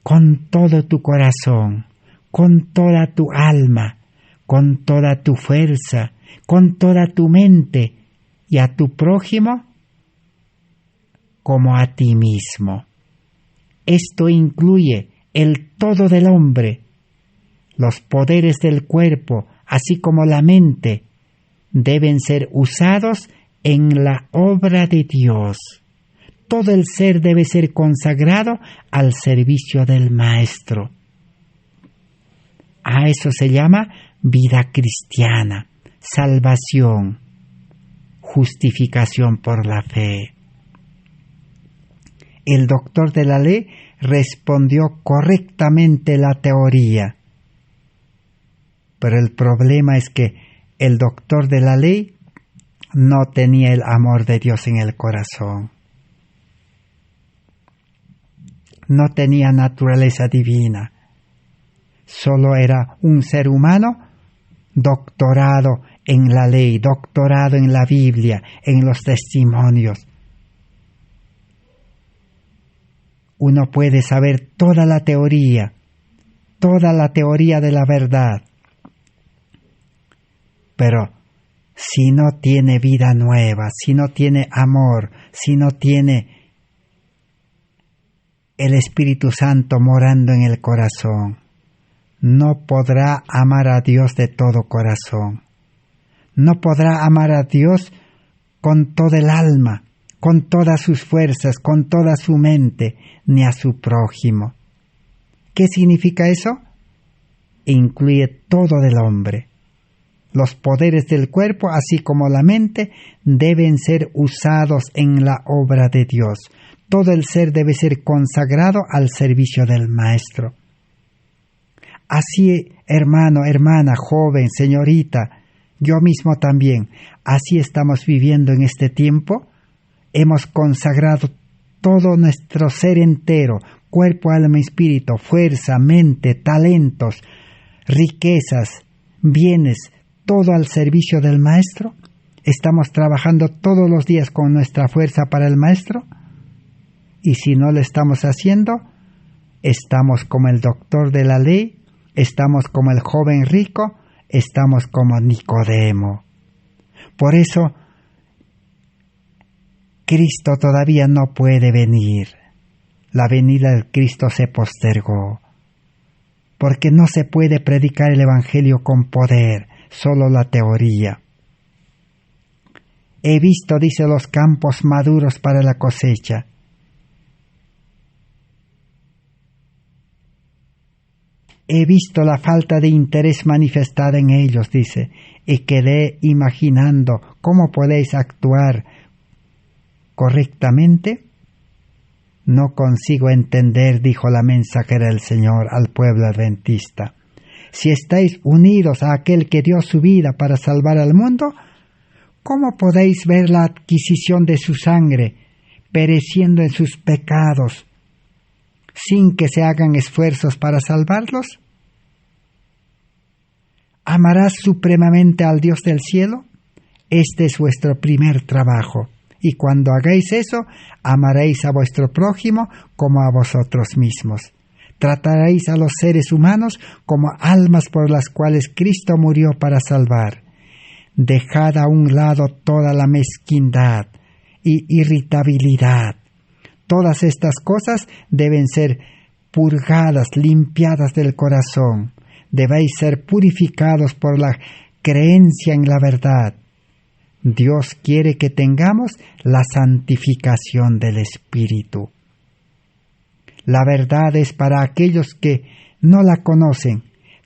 con todo tu corazón, con toda tu alma, con toda tu fuerza, con toda tu mente, y a tu prójimo como a ti mismo. Esto incluye el todo del hombre, los poderes del cuerpo, así como la mente, deben ser usados en la obra de Dios. Todo el ser debe ser consagrado al servicio del Maestro. A eso se llama vida cristiana, salvación, justificación por la fe. El doctor de la ley respondió correctamente la teoría, pero el problema es que el doctor de la ley no tenía el amor de Dios en el corazón. No tenía naturaleza divina. Solo era un ser humano doctorado en la ley, doctorado en la Biblia, en los testimonios. Uno puede saber toda la teoría de la verdad, pero si no tiene vida nueva, si no tiene amor, si no tiene el Espíritu Santo morando en el corazón, no podrá amar a Dios de todo corazón. No podrá amar a Dios con todo el alma, con todas sus fuerzas, con toda su mente, ni a su prójimo. ¿Qué significa eso? Incluye todo del hombre. Los poderes del cuerpo, así como la mente, deben ser usados en la obra de Dios. Todo el ser debe ser consagrado al servicio del Maestro. Así, hermano, hermana, joven, señorita, yo mismo también, así estamos viviendo en este tiempo. Hemos consagrado todo nuestro ser entero, cuerpo, alma, espíritu, fuerza, mente, talentos, riquezas, bienes, todo al servicio del Maestro. ¿Estamos trabajando todos los días con nuestra fuerza para el Maestro? Y si no lo estamos haciendo, estamos como el doctor de la ley, estamos como el joven rico, estamos como Nicodemo. Por eso, Cristo todavía no puede venir. La venida del Cristo se postergó, porque no se puede predicar el Evangelio con poder, solo la teoría. He visto, dice, los campos maduros para la cosecha. He visto la falta de interés manifestada en ellos, dice, y quedé imaginando cómo podéis actuar correctamente. No consigo entender, dijo la mensajera del Señor al pueblo adventista. Si estáis unidos a aquel que dio su vida para salvar al mundo, ¿cómo podéis ver la adquisición de su sangre pereciendo en sus pecados sin que se hagan esfuerzos para salvarlos? ¿Amarás supremamente al Dios del cielo? Este es vuestro primer trabajo. Y cuando hagáis eso, amaréis a vuestro prójimo como a vosotros mismos. Trataréis a los seres humanos como almas por las cuales Cristo murió para salvar. Dejad a un lado toda la mezquindad y irritabilidad. Todas estas cosas deben ser purgadas, limpiadas del corazón. Debéis ser purificados por la creencia en la verdad. Dios quiere que tengamos la santificación del Espíritu. La verdad es para aquellos que no la conocen.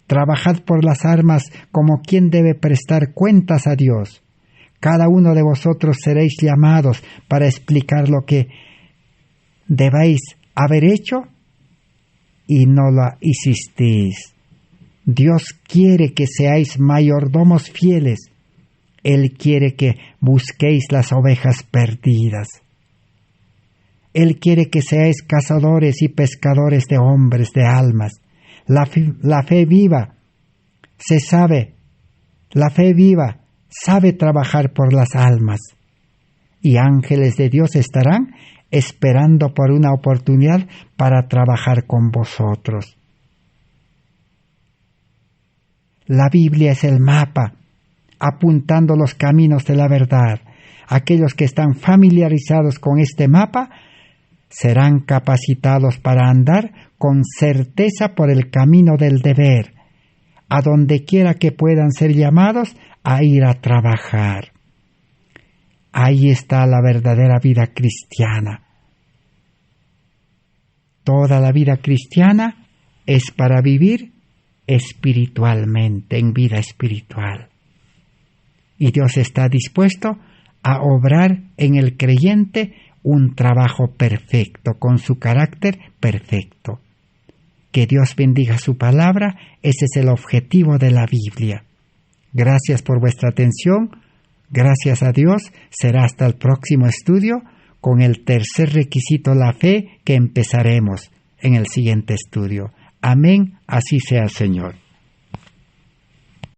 Trabajad por las armas como quien debe prestar cuentas a Dios. Cada uno de vosotros seréis llamados para explicar lo que debéis haber hecho y no lo hicisteis. Dios quiere que seáis mayordomos fieles. Él quiere que busquéis las ovejas perdidas. Él quiere que seáis cazadores y pescadores de hombres, de almas. La fe viva sabe trabajar por las almas. Y ángeles de Dios estarán esperando por una oportunidad para trabajar con vosotros. La Biblia es el mapa, apuntando los caminos de la verdad. Aquellos que están familiarizados con este mapa serán capacitados para andar con certeza por el camino del deber, a donde quiera que puedan ser llamados a ir a trabajar. Ahí está la verdadera vida cristiana. Toda la vida cristiana es para vivir espiritualmente, en vida espiritual. Y Dios está dispuesto a obrar en el creyente un trabajo perfecto, con su carácter perfecto. Que Dios bendiga su palabra, ese es el objetivo de la Biblia. Gracias por vuestra atención, gracias a Dios, será hasta el próximo estudio con el tercer requisito, la fe, que empezaremos en el siguiente estudio. Amén, así sea, Señor.